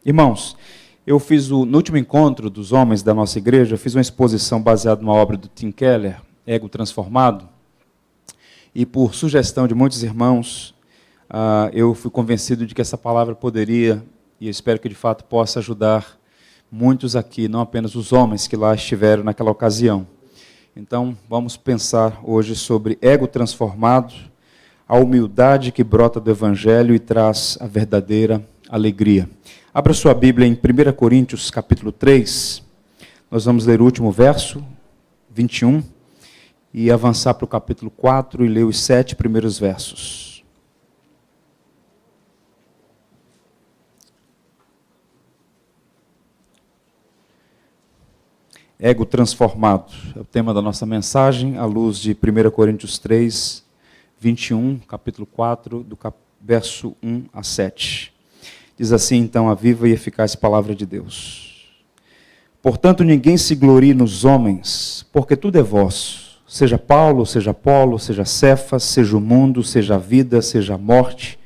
Irmãos, no último encontro dos homens da nossa igreja, eu fiz uma exposição baseada numa obra do Tim Keller, Ego Transformado, e por sugestão de muitos irmãos, eu fui convencido de que essa palavra poderia, e eu espero que de fato possa ajudar muitos aqui, não apenas os homens que lá estiveram naquela ocasião. Então, vamos pensar hoje sobre ego transformado, a humildade que brota do Evangelho e traz a verdadeira alegria. Abra sua Bíblia em 1 Coríntios, capítulo 3. Nós vamos ler o último verso, 21, e avançar para o capítulo 4 e ler os 7 primeiros versos. Ego transformado, é o tema da nossa mensagem, à luz de 1 Coríntios 3, 21, capítulo 4, do verso 1 a 7. Diz assim, então, a viva e eficaz palavra de Deus. Portanto, ninguém se glorie nos homens, porque tudo é vosso, seja Paulo, seja Apolo, seja Cefas, seja o mundo, seja a vida, seja a morte,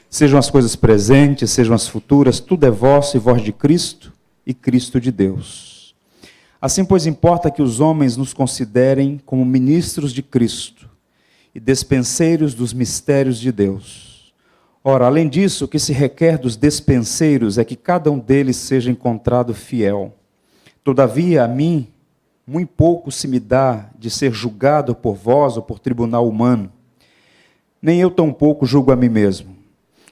sejam as coisas presentes, sejam as futuras, tudo é vosso e vós de Cristo e Cristo de Deus. Assim, pois, importa que os homens nos considerem como ministros de Cristo e despenseiros dos mistérios de Deus. Ora, além disso, o que se requer dos despenseiros é que cada um deles seja encontrado fiel. Todavia, a mim, muito pouco se me dá de ser julgado por vós ou por tribunal humano. Nem eu tampouco julgo a mim mesmo,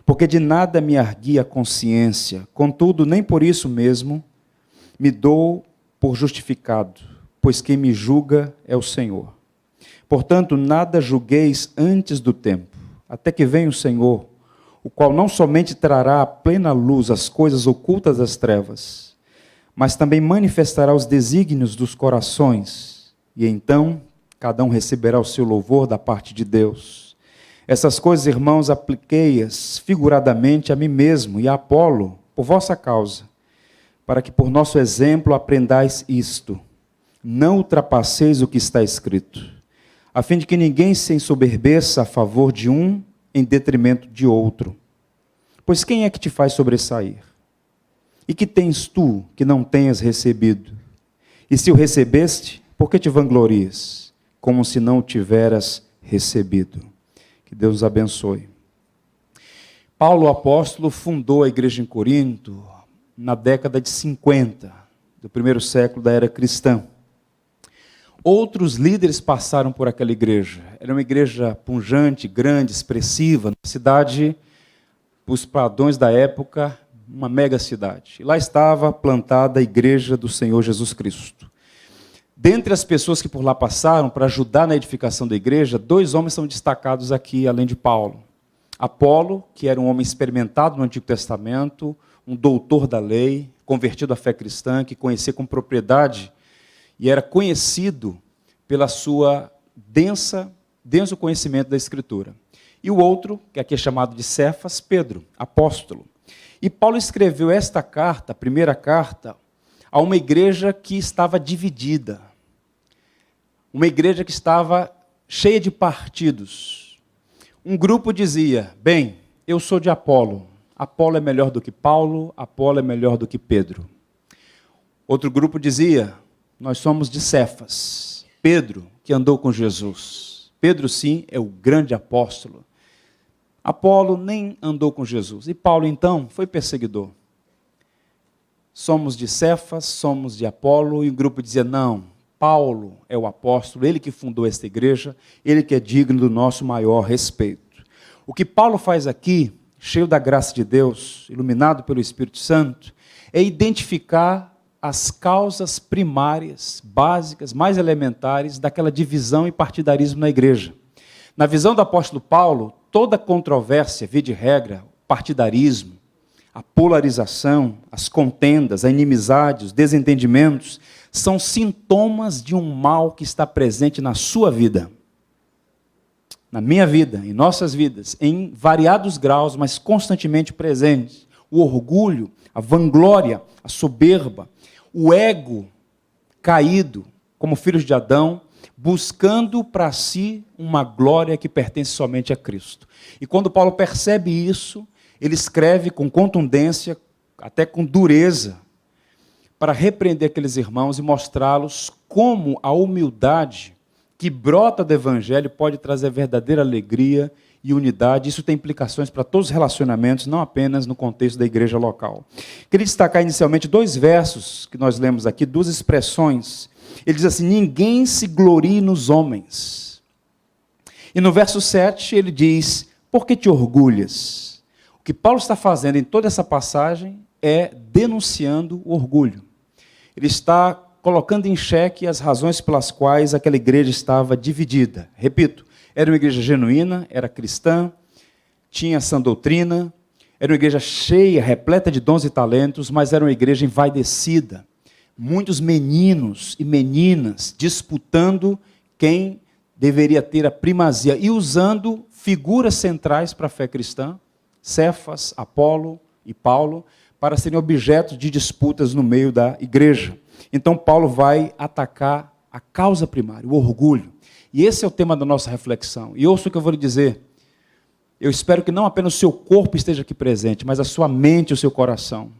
porque de nada me arguia a consciência. Contudo, nem por isso mesmo me dou por justificado, pois quem me julga é o Senhor. Portanto, nada julgueis antes do tempo, até que venha o Senhor, o qual não somente trará à plena luz as coisas ocultas das trevas, mas também manifestará os desígnios dos corações, e então cada um receberá o seu louvor da parte de Deus. Essas coisas, irmãos, apliquei-as figuradamente a mim mesmo e a Apolo, por vossa causa, para que por nosso exemplo aprendais isto, não ultrapasseis o que está escrito, a fim de que ninguém se ensoberbeça a favor de um em detrimento de outro. Pois quem é que te faz sobressair? E que tens tu que não tenhas recebido? E se o recebeste, por que te vanglorias, como se não o tiveras recebido? Que Deus nos abençoe. Paulo, o apóstolo, fundou a igreja em Corinto na década de 50, do primeiro século da era cristã. Outros líderes passaram por aquela igreja. Era uma igreja pujante, grande, expressiva, uma cidade, os padrões da época, uma mega cidade. E lá estava plantada a igreja do Senhor Jesus Cristo. Dentre as pessoas que por lá passaram para ajudar na edificação da igreja, 2 homens são destacados aqui, além de Paulo. Apolo, que era um homem experimentado no Antigo Testamento, um doutor da lei, convertido à fé cristã, que conhecia com propriedade e era conhecido pela sua denso conhecimento da Escritura. E o outro, que aqui é chamado de Cefas, Pedro, apóstolo. E Paulo escreveu esta carta, a primeira carta, a uma igreja que estava dividida. Uma igreja que estava cheia de partidos. Um grupo dizia, bem, eu sou de Apolo. Apolo é melhor do que Paulo, Apolo é melhor do que Pedro. Outro grupo dizia, nós somos de Cefas, Pedro, que andou com Jesus. Pedro, sim, é o grande apóstolo. Apolo nem andou com Jesus. E Paulo, então, foi perseguidor. Somos de Cefas, somos de Apolo, e o grupo dizia, não, Paulo é o apóstolo, ele que fundou esta igreja, ele que é digno do nosso maior respeito. O que Paulo faz aqui, cheio da graça de Deus, iluminado pelo Espírito Santo, é identificar as causas primárias, básicas, mais elementares daquela divisão e partidarismo na igreja. Na visão do apóstolo Paulo, toda controvérsia, via de regra, o partidarismo, a polarização, as contendas, a inimizade, os desentendimentos, são sintomas de um mal que está presente na sua vida. Na minha vida, em nossas vidas, em variados graus, mas constantemente presentes. O orgulho, a vanglória, a soberba, o ego caído, como filhos de Adão, buscando para si uma glória que pertence somente a Cristo. E quando Paulo percebe isso, ele escreve com contundência até com dureza, para repreender aqueles irmãos e mostrá-los como a humildade que brota do Evangelho pode trazer verdadeira alegria e unidade. Isso tem implicações para todos os relacionamentos, não apenas no contexto da igreja local. Queria destacar inicialmente 2 versos que nós lemos aqui, 2 expressões. Ele diz assim: ninguém se glorie nos homens. E no verso 7 ele diz: por que te orgulhas? O que Paulo está fazendo em toda essa passagem é denunciando o orgulho. Ele está colocando em xeque as razões pelas quais aquela igreja estava dividida. Repito, era uma igreja genuína, era cristã, tinha sã doutrina, era uma igreja cheia, repleta de dons e talentos, mas era uma igreja envaidecida. Muitos meninos e meninas disputando quem deveria ter a primazia e usando figuras centrais para a fé cristã, Cefas, Apolo e Paulo, para serem objetos de disputas no meio da igreja. Então Paulo vai atacar a causa primária, o orgulho. E esse é o tema da nossa reflexão. E ouça o que eu vou lhe dizer. Eu espero que não apenas o seu corpo esteja aqui presente, mas a sua mente e o seu coração.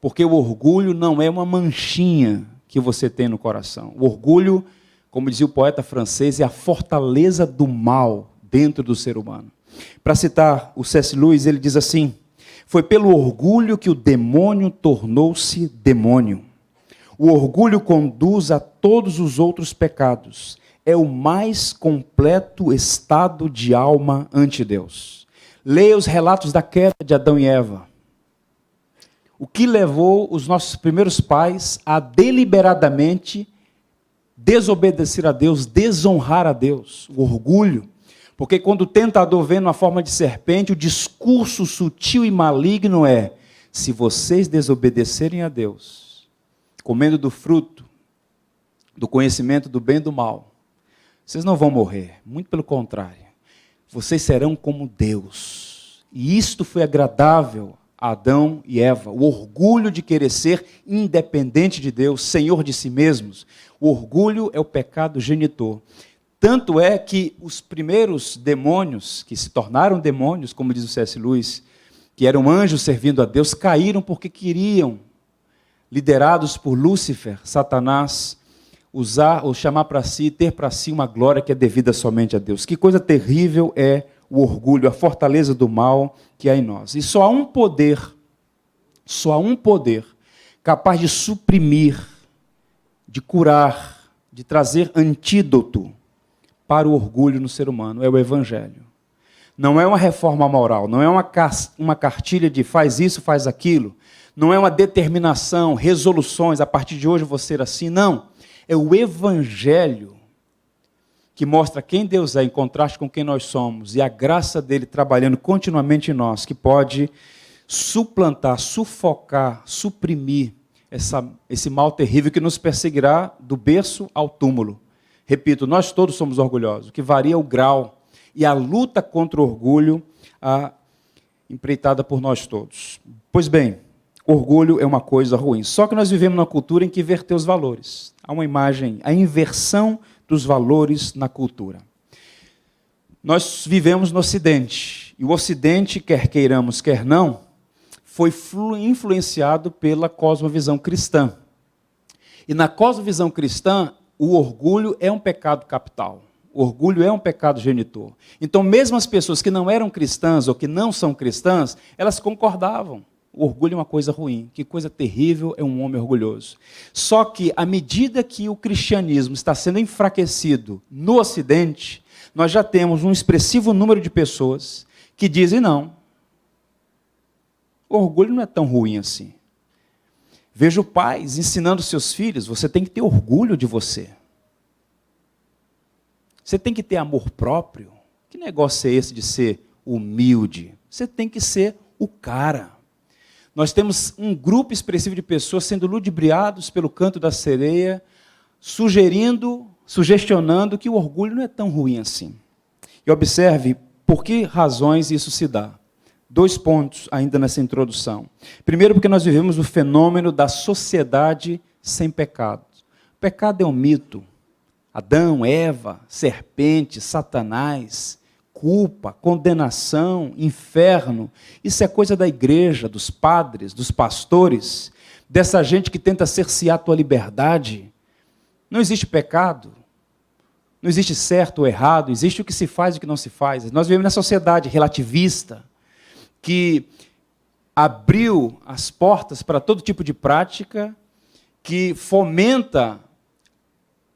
Porque o orgulho não é uma manchinha que você tem no coração. O orgulho, como dizia o poeta francês, é a fortaleza do mal dentro do ser humano. Para citar o C.S. Lewis, ele diz assim: foi pelo orgulho que o demônio tornou-se demônio. O orgulho conduz a todos os outros pecados. É o mais completo estado de alma ante Deus. Leia os relatos da queda de Adão e Eva. O que levou os nossos primeiros pais a deliberadamente desobedecer a Deus, desonrar a Deus? O orgulho. Porque quando o tentador vem numa forma de serpente, o discurso sutil e maligno é: se vocês desobedecerem a Deus, comendo do fruto, do conhecimento do bem e do mal, vocês não vão morrer, muito pelo contrário, vocês serão como Deus. E isto foi agradável a Adão e Eva, o orgulho de querer ser independente de Deus, senhor de si mesmos. O orgulho é o pecado genitor. Tanto é que os primeiros demônios, que se tornaram demônios, como diz o C.S. Lewis, que eram anjos servindo a Deus, caíram porque queriam, liderados por Lúcifer, Satanás, usar ou chamar para si, ter para si uma glória que é devida somente a Deus. Que coisa terrível é o orgulho, a fortaleza do mal que há em nós. E só há um poder capaz de suprimir, de curar, de trazer antídoto para o orgulho no ser humano, é o Evangelho. Não é uma reforma moral, não é uma cartilha de faz isso, faz aquilo, não é uma determinação, resoluções, a partir de hoje eu vou ser assim, não. É o Evangelho que mostra quem Deus é em contraste com quem nós somos e a graça dele trabalhando continuamente em nós, que pode suplantar, sufocar, suprimir esse mal terrível que nos perseguirá do berço ao túmulo. Repito, nós todos somos orgulhosos, o que varia o grau e a luta contra o orgulho empreitada por nós todos. Pois bem, orgulho é uma coisa ruim. Só que nós vivemos numa cultura em que inverteu os valores. Há uma imagem, a inversão dos valores na cultura. Nós vivemos no Ocidente, e o Ocidente, quer queiramos, quer não, foi influenciado pela cosmovisão cristã. E na cosmovisão cristã, o orgulho é um pecado capital. O orgulho é um pecado genitor. Então, mesmo as pessoas que não eram cristãs ou que não são cristãs, elas concordavam. O orgulho é uma coisa ruim. Que coisa terrível é um homem orgulhoso. Só que, à medida que o cristianismo está sendo enfraquecido no Ocidente, nós já temos um expressivo número de pessoas que dizem não. O orgulho não é tão ruim assim. Vejo pais ensinando seus filhos, você tem que ter orgulho de você. Você tem que ter amor próprio. Que negócio é esse de ser humilde? Você tem que ser o cara. Nós temos um grupo expressivo de pessoas sendo ludibriados pelo canto da sereia, sugestionando que o orgulho não é tão ruim assim. E observe por que razões isso se dá. 2 pontos ainda nessa introdução. Primeiro, porque nós vivemos o fenômeno da sociedade sem pecado. O pecado é um mito. Adão, Eva, serpente, Satanás, culpa, condenação, inferno. Isso é coisa da igreja, dos padres, dos pastores, dessa gente que tenta cercear a tua liberdade. Não existe pecado, não existe certo ou errado, existe o que se faz e o que não se faz. Nós vivemos na sociedade relativista, que abriu as portas para todo tipo de prática, que fomenta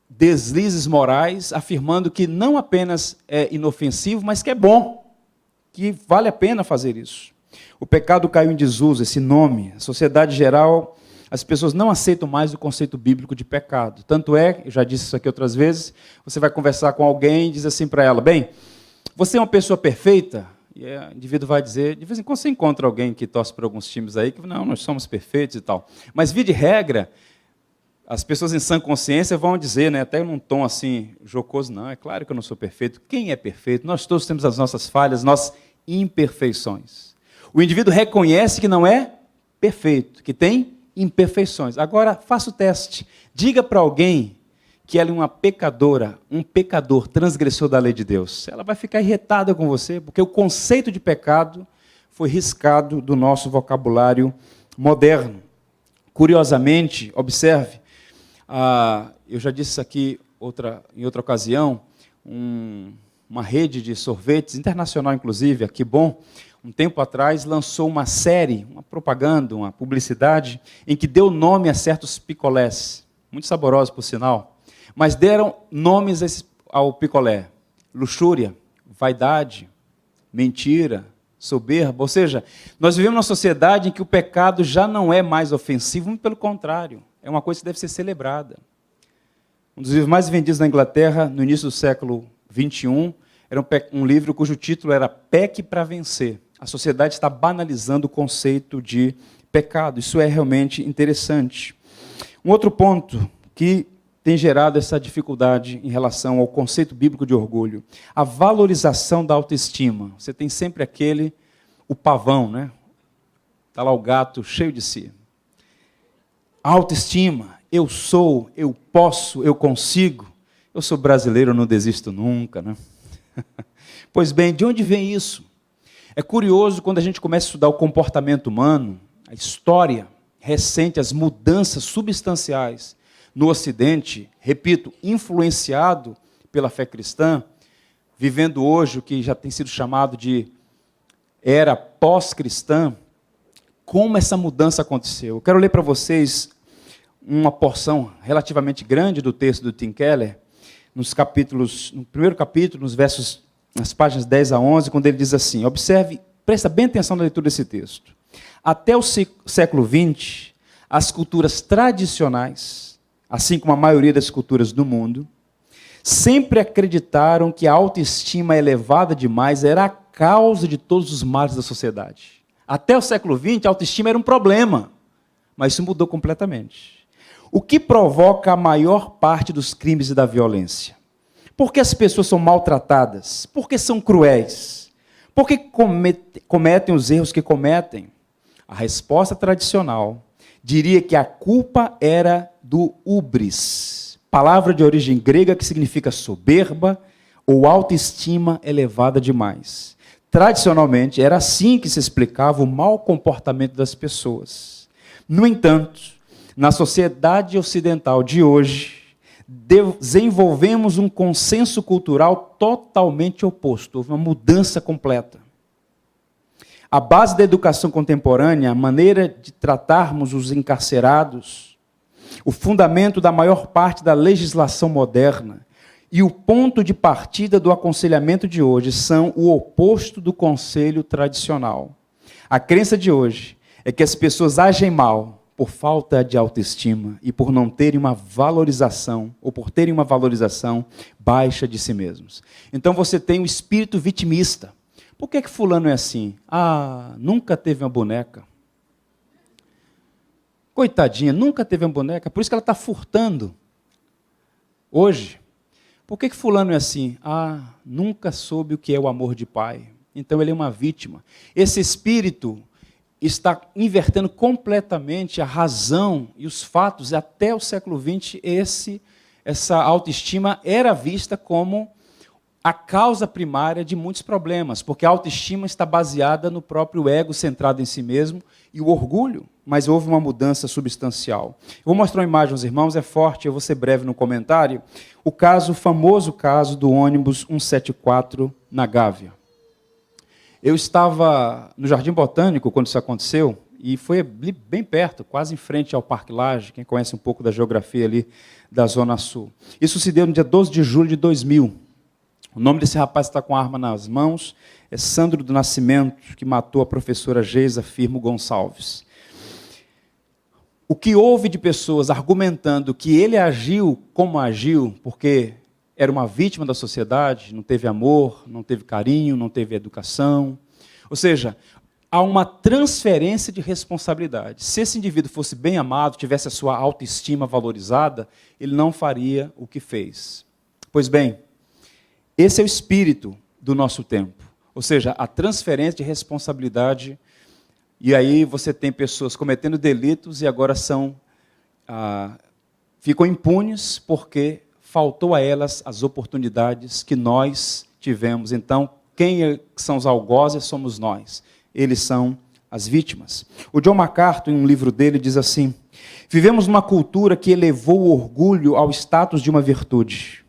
deslizes morais, afirmando que não apenas é inofensivo, mas que é bom, que vale a pena fazer isso. O pecado caiu em desuso, esse nome. A sociedade geral, as pessoas não aceitam mais o conceito bíblico de pecado. Tanto é, eu já disse isso aqui outras vezes, você vai conversar com alguém e diz assim para ela, bem, você é uma pessoa perfeita? E o indivíduo vai dizer, de vez em quando você encontra alguém que torce para alguns times aí, que não, nós somos perfeitos e tal. Mas, via de regra, as pessoas em sã consciência vão dizer, né, até num tom assim, jocoso, não, é claro que eu não sou perfeito. Quem é perfeito? Nós todos temos as nossas falhas, nossas imperfeições. O indivíduo reconhece que não é perfeito, que tem imperfeições. Agora, faça o teste. Diga para alguém que ela é uma pecadora, um pecador, transgressor da lei de Deus. Ela vai ficar irritada com você, porque o conceito de pecado foi riscado do nosso vocabulário moderno. Curiosamente, observe, eu já disse isso aqui em outra ocasião, uma rede de sorvetes, internacional inclusive, aqui bom, um tempo atrás lançou uma série, uma propaganda, uma publicidade, em que deu nome a certos picolés, muito saborosos por sinal, mas deram nomes ao picolé: luxúria, vaidade, mentira, soberba. Ou seja, nós vivemos numa sociedade em que o pecado já não é mais ofensivo, muito pelo contrário, é uma coisa que deve ser celebrada. Um dos livros mais vendidos na Inglaterra, no início do século XXI, era um livro cujo título era Peque para Vencer. A sociedade está banalizando o conceito de pecado. Isso é realmente interessante. Um outro ponto que tem gerado essa dificuldade em relação ao conceito bíblico de orgulho, a valorização da autoestima. Você tem sempre o pavão, né? Está lá o gato cheio de si. A autoestima, eu sou, eu posso, eu consigo. Eu sou brasileiro, eu não desisto nunca, né? Pois bem, de onde vem isso? É curioso quando a gente começa a estudar o comportamento humano, a história recente, as mudanças substanciais no Ocidente, repito, influenciado pela fé cristã, vivendo hoje o que já tem sido chamado de era pós-cristã, como essa mudança aconteceu. Eu quero ler para vocês uma porção relativamente grande do texto do Tim Keller, no primeiro capítulo, nas páginas 10 a 11, quando ele diz assim, observe, presta bem atenção na leitura desse texto. Até o século XX, as culturas tradicionais, assim como a maioria das culturas do mundo, sempre acreditaram que a autoestima elevada demais era a causa de todos os males da sociedade. Até o século XX, a autoestima era um problema, mas isso mudou completamente. O que provoca a maior parte dos crimes e da violência? Por que as pessoas são maltratadas? Por que são cruéis? Por que cometem os erros que cometem? A resposta tradicional diria que a culpa era do hubris, palavra de origem grega que significa soberba ou autoestima elevada demais. Tradicionalmente, era assim que se explicava o mau comportamento das pessoas. No entanto, na sociedade ocidental de hoje, desenvolvemos um consenso cultural totalmente oposto, houve uma mudança completa. A base da educação contemporânea, a maneira de tratarmos os encarcerados, o fundamento da maior parte da legislação moderna e o ponto de partida do aconselhamento de hoje são o oposto do conselho tradicional. A crença de hoje é que as pessoas agem mal por falta de autoestima e por não terem uma valorização, ou por terem uma valorização baixa de si mesmos. Então você tem o espírito vitimista. Por que fulano é assim? Nunca teve uma boneca. Coitadinha, nunca teve uma boneca, por isso que ela está furtando. Hoje, por que fulano é assim? Nunca soube o que é o amor de pai. Então ele é uma vítima. Esse espírito está invertendo completamente a razão e os fatos. Até o século XX, essa autoestima era vista como a causa primária de muitos problemas, porque a autoestima está baseada no próprio ego centrado em si mesmo e o orgulho, mas houve uma mudança substancial. Eu vou mostrar uma imagem aos irmãos, é forte, eu vou ser breve no comentário. O famoso caso do ônibus 174 na Gávea. Eu estava no Jardim Botânico quando isso aconteceu, e foi bem perto, quase em frente ao Parque Lage, quem conhece um pouco da geografia ali da Zona Sul. Isso se deu no dia 12 de julho de 2000. O nome desse rapaz que está com a arma nas mãos é Sandro do Nascimento, que matou a professora Geisa Firmo Gonçalves. O que houve de pessoas argumentando que ele agiu como agiu, porque era uma vítima da sociedade, não teve amor, não teve carinho, não teve educação. Ou seja, há uma transferência de responsabilidade. Se esse indivíduo fosse bem amado, tivesse a sua autoestima valorizada, ele não faria o que fez. Pois bem, esse é o espírito do nosso tempo. Ou seja, a transferência de responsabilidade. E aí você tem pessoas cometendo delitos e agora ficam impunes porque faltou a elas as oportunidades que nós tivemos. Então, quem são os algozes somos nós. Eles são as vítimas. O John MacArthur, em um livro dele, diz assim: vivemos numa cultura que elevou o orgulho ao status de uma virtude.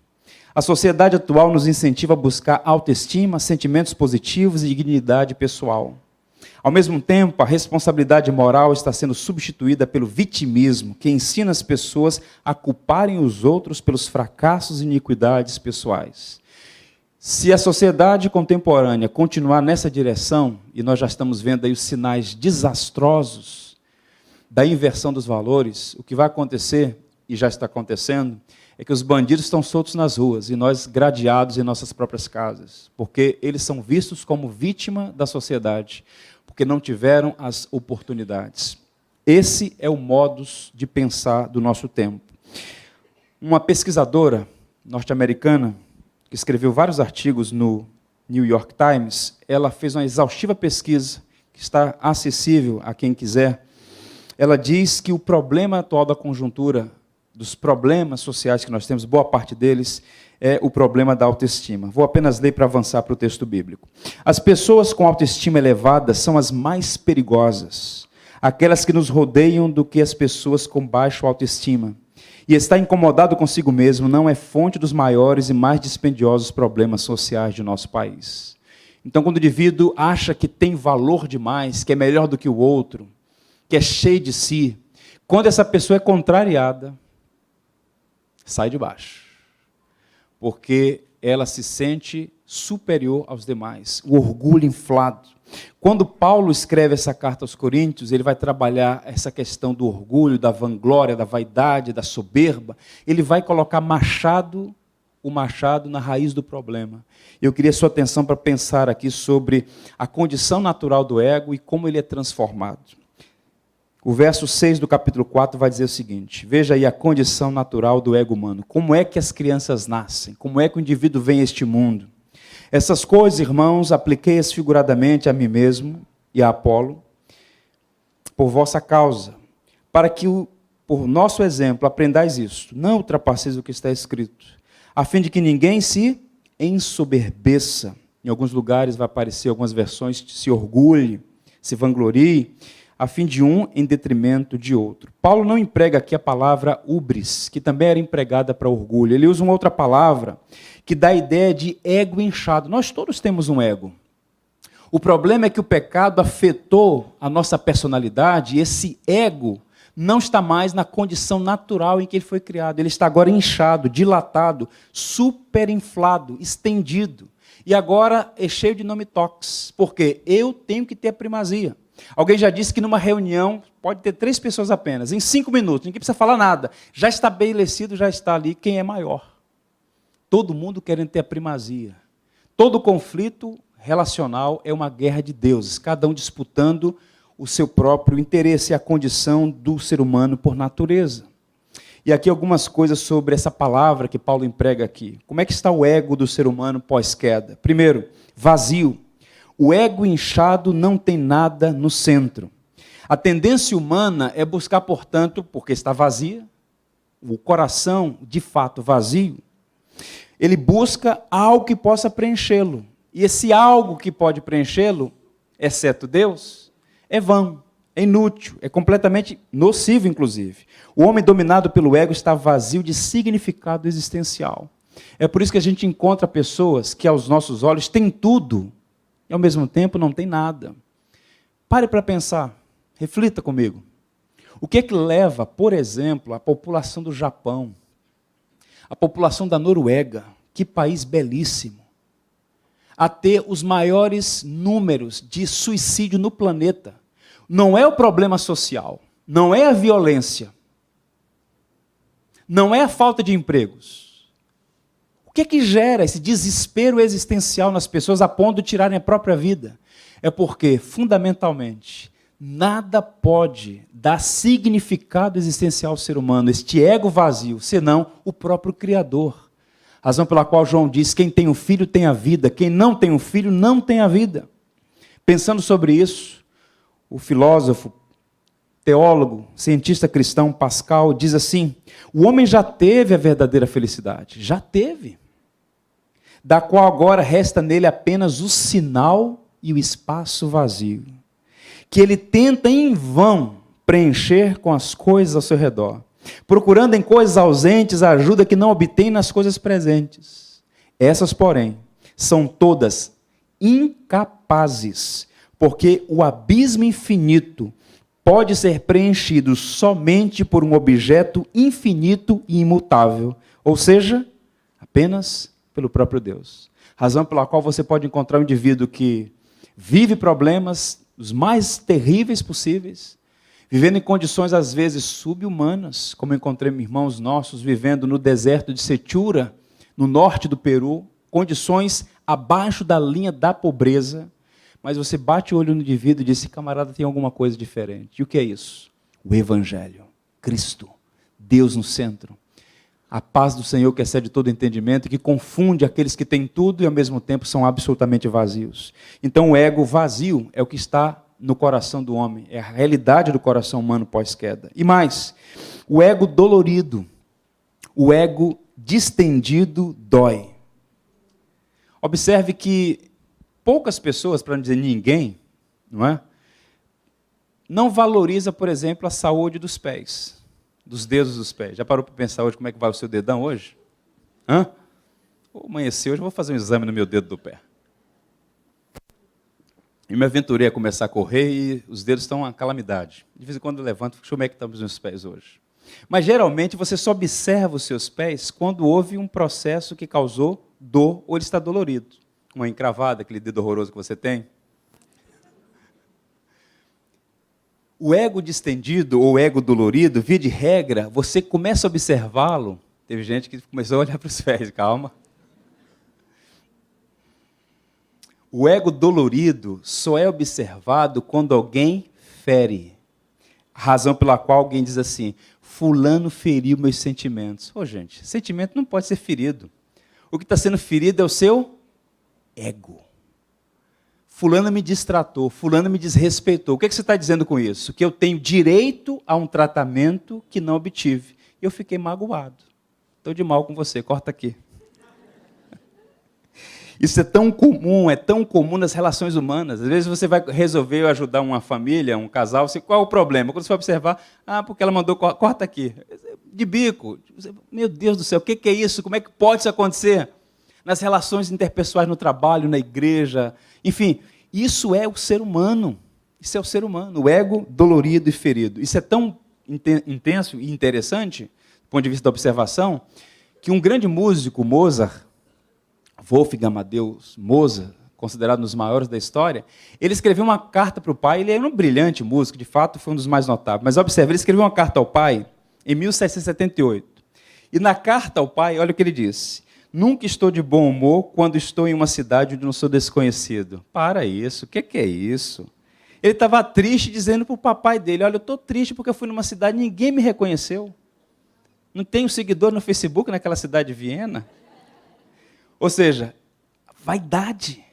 A sociedade atual nos incentiva a buscar autoestima, sentimentos positivos e dignidade pessoal. Ao mesmo tempo, a responsabilidade moral está sendo substituída pelo vitimismo, que ensina as pessoas a culparem os outros pelos fracassos e iniquidades pessoais. Se a sociedade contemporânea continuar nessa direção, e nós já estamos vendo aí os sinais desastrosos da inversão dos valores, o que vai acontecer, e já está acontecendo, é que os bandidos estão soltos nas ruas e nós gradeados em nossas próprias casas, porque eles são vistos como vítima da sociedade, porque não tiveram as oportunidades. Esse é o modus de pensar do nosso tempo. Uma pesquisadora norte-americana, que escreveu vários artigos no New York Times, ela fez uma exaustiva pesquisa, que está acessível a quem quiser. Ela diz que o problema atual da conjuntura, dos problemas sociais que nós temos, boa parte deles, é o problema da autoestima. Vou apenas ler para avançar para o texto bíblico. As pessoas com autoestima elevada são as mais perigosas, aquelas que nos rodeiam do que as pessoas com baixa autoestima. E estar incomodado consigo mesmo não é fonte dos maiores e mais dispendiosos problemas sociais de nosso país. Então, quando o indivíduo acha que tem valor demais, que é melhor do que o outro, que é cheio de si, quando essa pessoa é contrariada, sai de baixo, porque ela se sente superior aos demais, o orgulho inflado. Quando Paulo escreve essa carta aos Coríntios, ele vai trabalhar essa questão do orgulho, da vanglória, da vaidade, da soberba. Ele vai colocar o machado na raiz do problema. Eu queria sua atenção para pensar aqui sobre a condição natural do ego e como ele é transformado. O verso 6 do capítulo 4 vai dizer o seguinte: veja aí a condição natural do ego humano. Como é que as crianças nascem? Como é que o indivíduo vem a este mundo? Essas coisas, irmãos, apliquei-as figuradamente a mim mesmo e a Apolo, por vossa causa, para que, por nosso exemplo, aprendais isto, não ultrapasseis o que está escrito, a fim de que ninguém se ensoberbeça. Em alguns lugares vai aparecer, algumas versões, se orgulhe, se vanglorie, a fim de um em detrimento de outro. Paulo não emprega aqui a palavra ubris, que também era empregada para orgulho. Ele usa uma outra palavra que dá a ideia de ego inchado. Nós todos temos um ego. O problema é que o pecado afetou a nossa personalidade e esse ego não está mais na condição natural em que ele foi criado. Ele está agora inchado, dilatado, superinflado, estendido. E agora é cheio de nome-toques, porque eu tenho que ter a primazia. Alguém já disse que numa reunião pode ter 3 pessoas apenas, em 5 minutos, ninguém precisa falar nada. Já está estabelecido, já está ali quem é maior. Todo mundo querendo ter a primazia. Todo conflito relacional é uma guerra de deuses, cada um disputando o seu próprio interesse e a condição do ser humano por natureza. E aqui algumas coisas sobre essa palavra que Paulo emprega aqui. Como é que está o ego do ser humano pós-queda? Primeiro, vazio. O ego inchado não tem nada no centro. A tendência humana é buscar, portanto, porque está vazia, o coração de fato vazio, ele busca algo que possa preenchê-lo. E esse algo que pode preenchê-lo, exceto Deus, é vão, é inútil, é completamente nocivo, inclusive. O homem dominado pelo ego está vazio de significado existencial. É por isso que a gente encontra pessoas que, aos nossos olhos, têm tudo e, ao mesmo tempo, não têm nada. Pare para pensar, reflita comigo. O que é que leva, por exemplo, a população do Japão, a população da Noruega, que país belíssimo, a ter os maiores números de suicídio no planeta? Não é o problema social, não é a violência, não é a falta de empregos. O que é que gera esse desespero existencial nas pessoas a ponto de tirarem a própria vida? É porque, fundamentalmente, nada pode dar significado existencial ao ser humano, este ego vazio, senão o próprio Criador. Razão pela qual João diz: quem tem um filho tem a vida, quem não tem um filho não tem a vida. Pensando sobre isso, o filósofo, teólogo, cientista cristão Pascal diz assim: o homem já teve a verdadeira felicidade, já teve, da qual agora resta nele apenas o sinal e o espaço vazio, que ele tenta em vão preencher com as coisas ao seu redor, procurando em coisas ausentes a ajuda que não obtém nas coisas presentes. Essas, porém, são todas incapazes, porque o abismo infinito pode ser preenchido somente por um objeto infinito e imutável, ou seja, apenas pelo próprio Deus. Razão pela qual você pode encontrar um indivíduo que vive problemas os mais terríveis possíveis, vivendo em condições às vezes subhumanas, como encontrei irmãos nossos vivendo no deserto de Setúbal, no norte do Peru, condições abaixo da linha da pobreza, mas você bate o olho no indivíduo e diz: esse camarada tem alguma coisa diferente. E o que é isso? O Evangelho, Cristo, Deus no centro. A paz do Senhor que excede todo entendimento, que confunde aqueles que têm tudo e ao mesmo tempo são absolutamente vazios. Então o ego vazio é o que está no coração do homem, é a realidade do coração humano pós-queda. E mais, o ego dolorido, o ego distendido dói. Observe que poucas pessoas, para não dizer ninguém, não valoriza, por exemplo, a saúde dos pés, dos dedos dos pés. Já parou para pensar hoje como é que vai o seu dedão hoje? Amanheceu, hoje eu vou fazer um exame no meu dedo do pé. E me aventurei a começar a correr e os dedos estão uma calamidade. De vez em quando eu levanto, deixa eu ver como é que estão os meus pés hoje. Mas geralmente você só observa os seus pés quando houve um processo que causou dor ou ele está dolorido. Uma encravada, aquele dedo horroroso que você tem. O ego distendido ou ego dolorido, via de regra, você começa a observá-lo. Teve gente que começou a olhar para os pés, calma. O ego dolorido só é observado quando alguém fere. A razão pela qual alguém diz assim: fulano feriu meus sentimentos. Gente, sentimento não pode ser ferido. O que está sendo ferido é o seu ego. Fulano me distratou, fulano me desrespeitou. O que você está dizendo com isso? Que eu tenho direito a um tratamento que não obtive. Eu fiquei magoado. Estou de mal com você, corta aqui. Isso é tão comum nas relações humanas. Às vezes você vai resolver ajudar uma família, um casal, qual é o problema? Quando você vai observar, porque ela mandou, corta aqui. De bico. Meu Deus do céu, o que é isso? Como é que pode isso acontecer? Nas relações interpessoais no trabalho, na igreja, enfim, isso é o ser humano. Isso é o ser humano, o ego dolorido e ferido. Isso é tão intenso e interessante, do ponto de vista da observação, que um grande músico, Mozart, Wolfgang Amadeus Mozart, considerado um dos maiores da história, ele escreveu uma carta para o pai. Ele era um brilhante músico, de fato foi um dos mais notáveis, mas observe, ele escreveu uma carta ao pai em 1778. E na carta ao pai, olha o que ele disse: nunca estou de bom humor quando estou em uma cidade onde não sou desconhecido. Para isso, o que é isso? Ele estava triste, dizendo para o papai dele: olha, eu estou triste porque eu fui numa cidade e ninguém me reconheceu. Não tenho seguidor no Facebook naquela cidade de Viena. Ou seja, vaidade,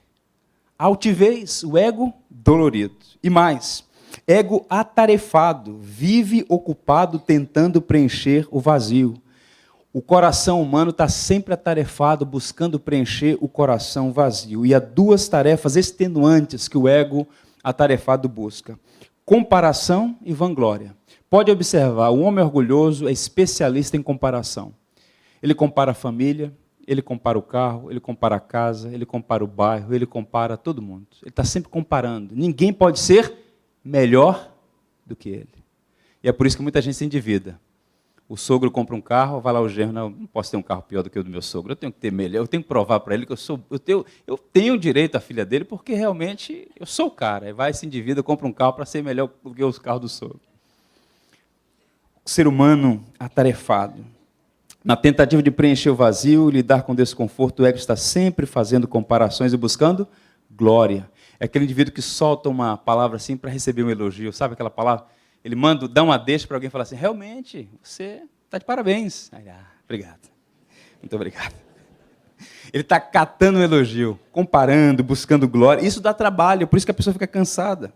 altivez, o ego dolorido. E mais, ego atarefado, vive ocupado tentando preencher o vazio. O coração humano está sempre atarefado, buscando preencher o coração vazio. E há duas tarefas extenuantes que o ego atarefado busca: comparação e vanglória. Pode observar, o homem orgulhoso é especialista em comparação. Ele compara a família, ele compara o carro, ele compara a casa, ele compara o bairro, ele compara todo mundo. Ele está sempre comparando. Ninguém pode ser melhor do que ele. E é por isso que muita gente se endivida. O sogro compra um carro, vai lá o genro, não posso ter um carro pior do que o do meu sogro, eu tenho que ter melhor, eu tenho que provar para ele que eu tenho direito à filha dele, porque realmente eu sou o cara. Aí vai, se endivida, compra um carro para ser melhor do que os carros do sogro. O ser humano atarefado. Na tentativa de preencher o vazio, lidar com o desconforto, o ego está sempre fazendo comparações e buscando glória. É aquele indivíduo que solta uma palavra assim para receber um elogio, sabe aquela palavra? Ele dá uma deixa para alguém falar assim: realmente, você está de parabéns. Aí, obrigado. Muito obrigado. Ele está catando um elogio, comparando, buscando glória. Isso dá trabalho, por isso que a pessoa fica cansada.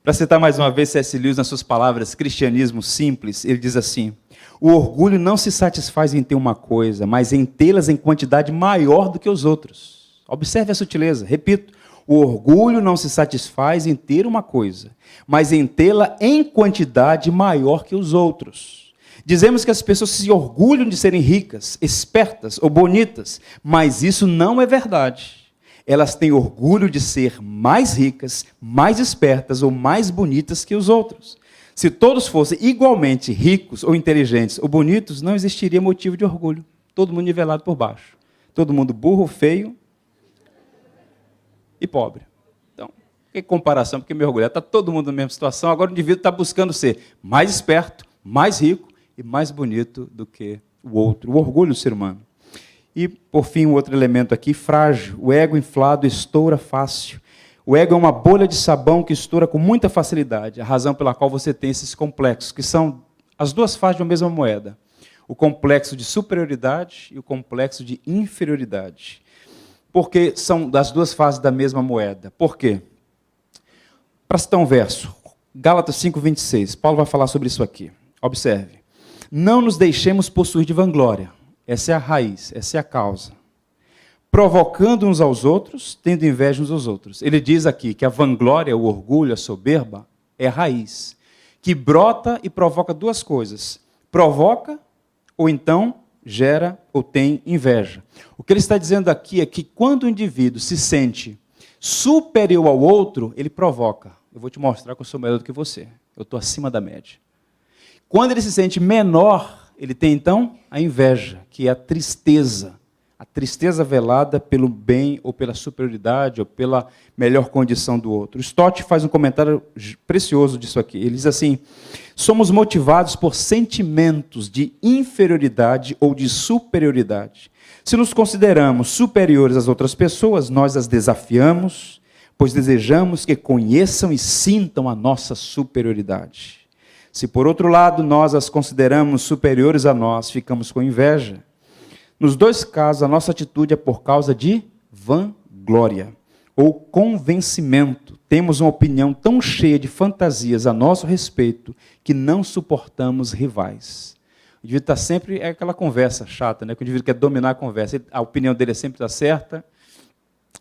Para citar mais uma vez C.S. Lewis nas suas palavras, Cristianismo Simples, ele diz assim: o orgulho não se satisfaz em ter uma coisa, mas em tê-las em quantidade maior do que os outros. Observe a sutileza, repito. O orgulho não se satisfaz em ter uma coisa, mas em tê-la em quantidade maior que os outros. Dizemos que as pessoas se orgulham de serem ricas, espertas ou bonitas, mas isso não é verdade. Elas têm orgulho de ser mais ricas, mais espertas ou mais bonitas que os outros. Se todos fossem igualmente ricos ou inteligentes ou bonitos, não existiria motivo de orgulho. Todo mundo nivelado por baixo. Todo mundo burro, feio e pobre. Então, que comparação, porque me orgulhar, está todo mundo na mesma situação, agora o indivíduo está buscando ser mais esperto, mais rico e mais bonito do que o outro. O orgulho do ser humano. E, por fim, um outro elemento aqui, frágil. O ego inflado estoura fácil. O ego é uma bolha de sabão que estoura com muita facilidade, a razão pela qual você tem esses complexos, que são as duas faces de uma mesma moeda. O complexo de superioridade e o complexo de inferioridade. Porque são das duas faces da mesma moeda. Por quê? Para citar um verso, Gálatas 5:26, Paulo vai falar sobre isso aqui. Observe. Não nos deixemos possuir de vanglória. Essa é a raiz, essa é a causa. Provocando uns aos outros, tendo inveja uns aos outros. Ele diz aqui que a vanglória, o orgulho, a soberba, é a raiz, que brota e provoca duas coisas. Provoca ou então gera ou tem inveja. O que ele está dizendo aqui é que quando o indivíduo se sente superior ao outro, ele provoca. Eu vou te mostrar que eu sou melhor do que você. Eu estou acima da média. Quando ele se sente menor, ele tem então a inveja, que é a tristeza velada pelo bem ou pela superioridade ou pela melhor condição do outro. Stott faz um comentário precioso disso aqui. Ele diz assim: somos motivados por sentimentos de inferioridade ou de superioridade. Se nos consideramos superiores às outras pessoas, nós as desafiamos, pois desejamos que conheçam e sintam a nossa superioridade. Se, por outro lado, nós as consideramos superiores a nós, ficamos com inveja. Nos dois casos, a nossa atitude é por causa de vanglória ou convencimento. Temos uma opinião tão cheia de fantasias a nosso respeito que não suportamos rivais. O indivíduo está sempre, é aquela conversa chata, né? Que o indivíduo quer dominar a conversa. A opinião dele sempre está certa,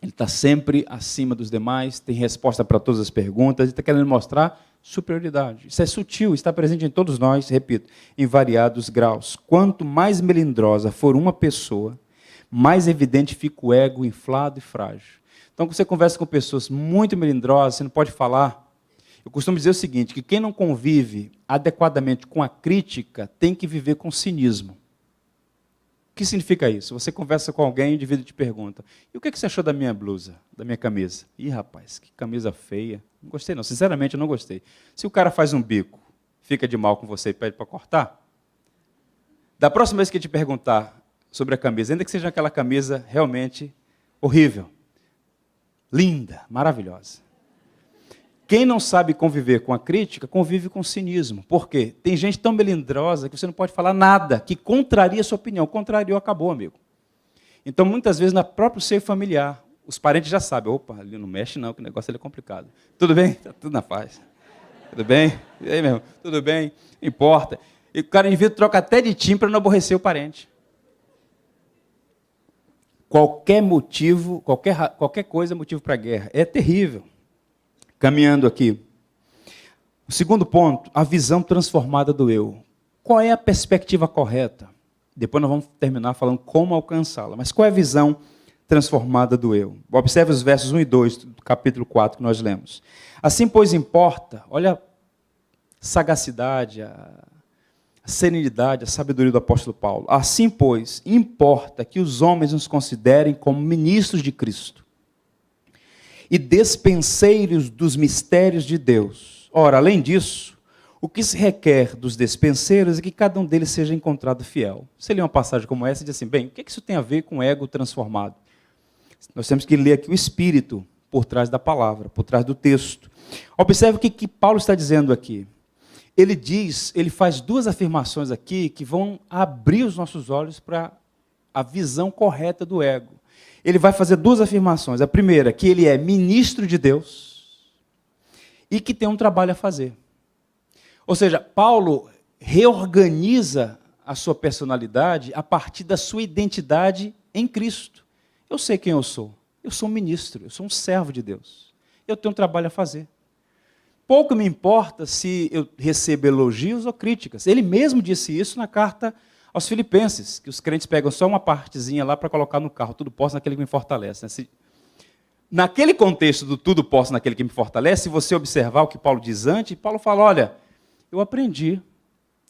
ele está sempre acima dos demais, tem resposta para todas as perguntas, ele está querendo mostrar superioridade. Isso é sutil, está presente em todos nós, repito, em variados graus. Quanto mais melindrosa for uma pessoa, mais evidente fica o ego inflado e frágil. Então, quando você conversa com pessoas muito melindrosas, você não pode falar. Eu costumo dizer o seguinte, que quem não convive adequadamente com a crítica tem que viver com cinismo. O que significa isso? Você conversa com alguém e o indivíduo te pergunta: e o que você achou da minha blusa, da minha camisa? Ih, rapaz, que camisa feia. Não gostei não, sinceramente eu não gostei. Se o cara faz um bico, fica de mal com você e pede para cortar, da próxima vez que ele te perguntar sobre a camisa, ainda que seja aquela camisa realmente horrível, linda, maravilhosa. Quem não sabe conviver com a crítica, convive com o cinismo. Por quê? Tem gente tão melindrosa que você não pode falar nada, que contraria a sua opinião. Contrariou, acabou, amigo. Então, muitas vezes, no próprio seio familiar, os parentes já sabem: opa, ali não mexe não, que o negócio ali é complicado. Tudo bem? Está tudo na paz. Tudo bem? E aí, meu irmão? Tudo bem? Não importa. E o cara indivíduo troca até de time para não aborrecer o parente. Qualquer motivo, qualquer coisa é motivo para guerra. É terrível. Caminhando aqui. O segundo ponto, a visão transformada do eu. Qual é a perspectiva correta? Depois nós vamos terminar falando como alcançá-la. Mas qual é a visão transformada do eu? Observe os versos 1 e 2 do capítulo 4 que nós lemos. Assim, pois, importa, olha a sagacidade, a serenidade, a sabedoria do apóstolo Paulo. Assim, pois, importa que os homens nos considerem como ministros de Cristo e despenseiros dos mistérios de Deus. Ora, além disso, o que se requer dos despenseiros é que cada um deles seja encontrado fiel. Você lê uma passagem como essa e diz assim, bem, o que isso tem a ver com o ego transformado? Nós temos que ler aqui o espírito por trás da palavra, por trás do texto. Observe o que Paulo está dizendo aqui. Ele faz duas afirmações aqui que vão abrir os nossos olhos para a visão correta do ego. Ele vai fazer duas afirmações. A primeira, que ele é ministro de Deus e que tem um trabalho a fazer. Ou seja, Paulo reorganiza a sua personalidade a partir da sua identidade em Cristo. Eu sei quem eu sou um ministro, eu sou um servo de Deus. Eu tenho um trabalho a fazer. Pouco me importa se eu recebo elogios ou críticas. Ele mesmo disse isso na carta aos Filipenses, que os crentes pegam só uma partezinha lá para colocar no carro, tudo posso naquele que me fortalece. Naquele contexto do tudo posso naquele que me fortalece, se você observar o que Paulo diz antes, Paulo fala, olha, eu aprendi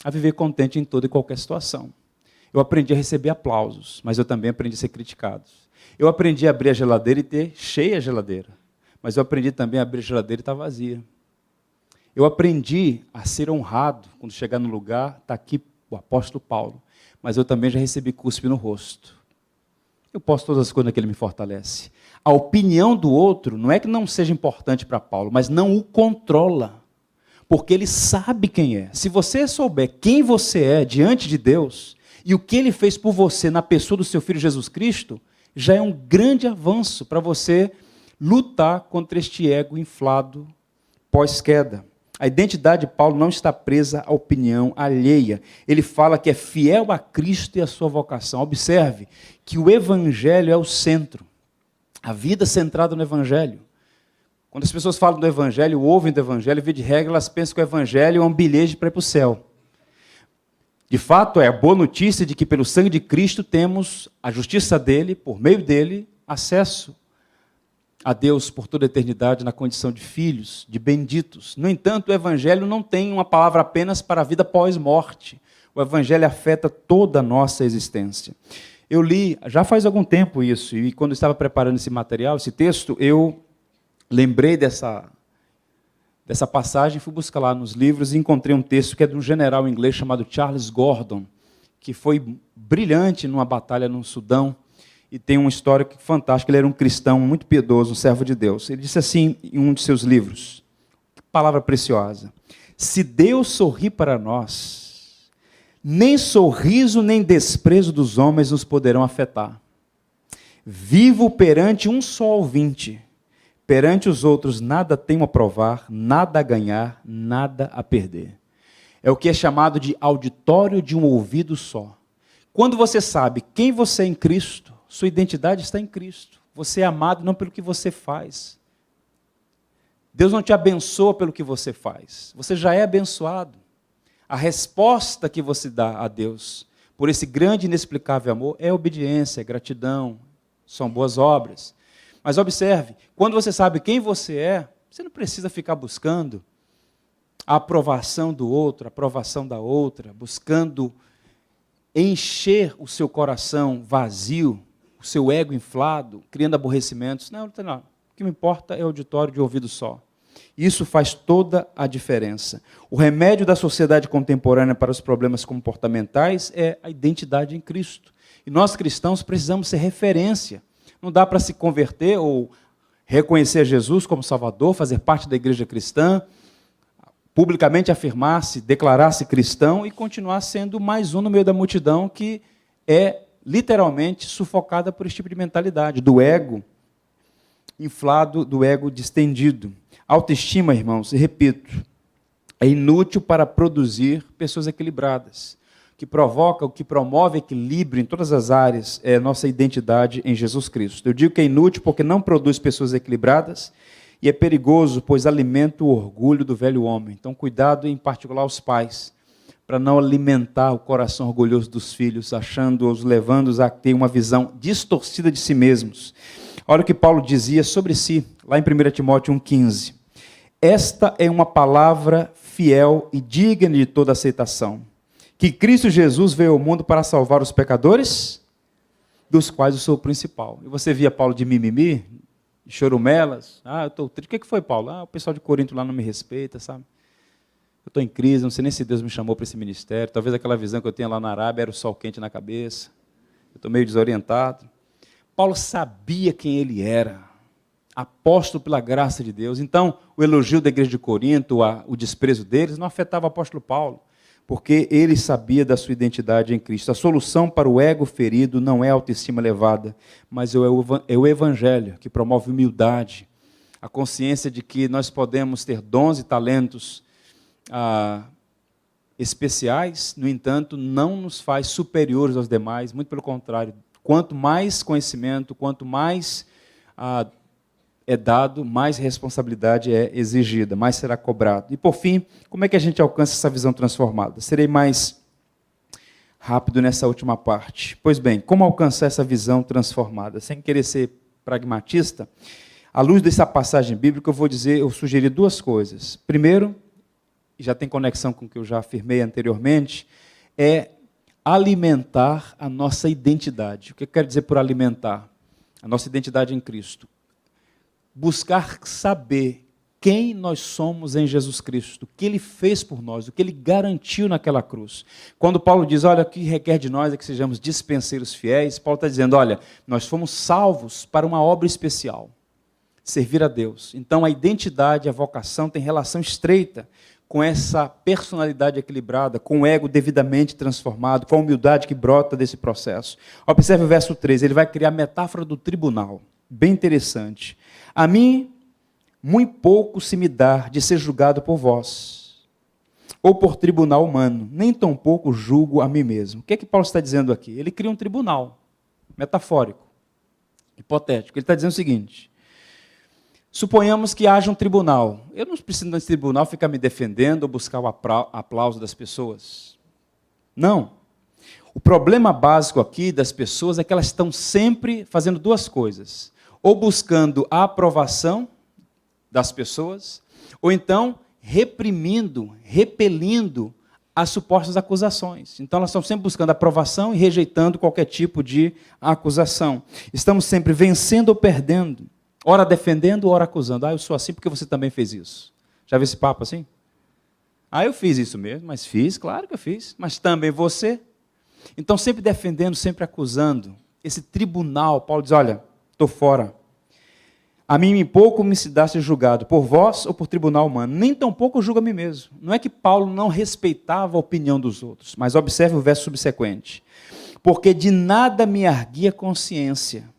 a viver contente em toda e qualquer situação. Eu aprendi a receber aplausos, mas eu também aprendi a ser criticado. Eu aprendi a abrir a geladeira e ter cheia a geladeira, mas eu aprendi também a abrir a geladeira e estar vazia. Eu aprendi a ser honrado quando chegar no lugar, está aqui o apóstolo Paulo, mas eu também já recebi cuspe no rosto. Eu posso todas as coisas que ele me fortalece. A opinião do outro não é que não seja importante para Paulo, mas não o controla, porque ele sabe quem é. Se você souber quem você é diante de Deus e o que ele fez por você na pessoa do seu Filho Jesus Cristo, já é um grande avanço para você lutar contra este ego inflado pós-queda. A identidade de Paulo não está presa à opinião alheia. Ele fala que é fiel a Cristo e a sua vocação. Observe que o Evangelho é o centro. A vida centrada no Evangelho. Quando as pessoas falam do Evangelho, ouvem do Evangelho, via de regra, elas pensam que o Evangelho é um bilhete para ir para o céu. De fato, é a boa notícia de que pelo sangue de Cristo temos a justiça dele, por meio dele, acesso a Deus por toda a eternidade na condição de filhos, de benditos. No entanto, o Evangelho não tem uma palavra apenas para a vida pós-morte. O Evangelho afeta toda a nossa existência. Eu li, já faz algum tempo isso, e quando eu estava preparando esse material, esse texto, eu lembrei dessa passagem, fui buscar lá nos livros e encontrei um texto que é de um general inglês chamado Charles Gordon, que foi brilhante numa batalha no Sudão, e tem uma história fantástica. Ele era um cristão muito piedoso, um servo de Deus. Ele disse assim em um de seus livros, que palavra preciosa: se Deus sorri para nós, nem sorriso nem desprezo dos homens nos poderão afetar. Vivo perante um só ouvinte, perante os outros nada tenho a provar, nada a ganhar, nada a perder. É o que é chamado de auditório de um ouvido só. Quando você sabe quem você é em Cristo, sua identidade está em Cristo. Você é amado não pelo que você faz. Deus não te abençoa pelo que você faz. Você já é abençoado. A resposta que você dá a Deus por esse grande e inexplicável amor é obediência, é gratidão, são boas obras. Mas observe, quando você sabe quem você é, você não precisa ficar buscando a aprovação do outro, a aprovação da outra, buscando encher o seu coração vazio, o seu ego inflado, criando aborrecimentos. Não. O que me importa é auditório de ouvido só. Isso faz toda a diferença. O remédio da sociedade contemporânea para os problemas comportamentais é a identidade em Cristo. E nós cristãos precisamos ser referência. Não dá para se converter ou reconhecer Jesus como Salvador, fazer parte da igreja cristã, publicamente afirmar-se, declarar-se cristão e continuar sendo mais um no meio da multidão que é literalmente sufocada por esse tipo de mentalidade, do ego inflado, do ego distendido. Autoestima, irmãos, e repito, é inútil para produzir pessoas equilibradas. O que provoca, o que promove equilíbrio em todas as áreas é a nossa identidade em Jesus Cristo. Eu digo que é inútil porque não produz pessoas equilibradas e é perigoso, pois alimenta o orgulho do velho homem. Então, cuidado, em particular, os pais, para não alimentar o coração orgulhoso dos filhos, achando-os, levando-os a ter uma visão distorcida de si mesmos. Olha o que Paulo dizia sobre si, lá em 1 Timóteo 1,15. Esta é uma palavra fiel e digna de toda aceitação, que Cristo Jesus veio ao mundo para salvar os pecadores, dos quais eu sou o principal. E você via Paulo de mimimi, de chorumelas. Eu estou triste. O que foi, Paulo? O pessoal de Corinto lá não me respeita, sabe? Eu estou em crise, não sei nem se Deus me chamou para esse ministério. Talvez aquela visão que eu tinha lá na Arábia era o sol quente na cabeça. Eu estou meio desorientado. Paulo sabia quem ele era, apóstolo pela graça de Deus. Então, o elogio da igreja de Corinto, o desprezo deles, não afetava o apóstolo Paulo, porque ele sabia da sua identidade em Cristo. A solução para o ego ferido não é a autoestima elevada, mas é o evangelho, que promove humildade, a consciência de que nós podemos ter dons e talentos especiais, no entanto, não nos faz superiores aos demais, muito pelo contrário. Quanto mais conhecimento, quanto mais é dado, mais responsabilidade é exigida, mais será cobrado. E, por fim, como é que a gente alcança essa visão transformada? Serei mais rápido nessa última parte. Pois bem, como alcançar essa visão transformada? Sem querer ser pragmatista, à luz dessa passagem bíblica, eu sugeri duas coisas. Primeiro, e já tem conexão com o que eu já afirmei anteriormente, é alimentar a nossa identidade. O que eu quero dizer por alimentar? A nossa identidade em Cristo. Buscar saber quem nós somos em Jesus Cristo, o que Ele fez por nós, o que Ele garantiu naquela cruz. Quando Paulo diz, olha, o que requer de nós é que sejamos dispenseiros fiéis, Paulo está dizendo, olha, nós fomos salvos para uma obra especial, servir a Deus. Então a identidade, a vocação tem relação estreita com essa personalidade equilibrada, com o ego devidamente transformado, com a humildade que brota desse processo. Observe o verso 3, ele vai criar a metáfora do tribunal, bem interessante. A mim, muito pouco se me dá de ser julgado por vós, ou por tribunal humano, nem tampouco julgo a mim mesmo. O que é que Paulo está dizendo aqui? Ele cria um tribunal, metafórico, hipotético. Ele está dizendo o seguinte, suponhamos que haja um tribunal. Eu não preciso desse tribunal ficar me defendendo ou buscar o aplauso das pessoas. Não. O problema básico aqui das pessoas é que elas estão sempre fazendo duas coisas. Ou buscando a aprovação das pessoas, ou então reprimindo, repelindo as supostas acusações. Então elas estão sempre buscando aprovação e rejeitando qualquer tipo de acusação. Estamos sempre vencendo ou perdendo. Ora defendendo, ora acusando. Eu sou assim porque você também fez isso. Já viu esse papo assim? Eu fiz isso mesmo, mas fiz, claro que eu fiz. Mas também você. Então, sempre defendendo, sempre acusando. Esse tribunal, Paulo diz, olha, estou fora. A mim pouco me se dá ser julgado por vós ou por tribunal humano. Nem tampouco eu julgo a mim mesmo. Não é que Paulo não respeitava a opinião dos outros. Mas observe o verso subsequente. Porque de nada me arguia a consciência.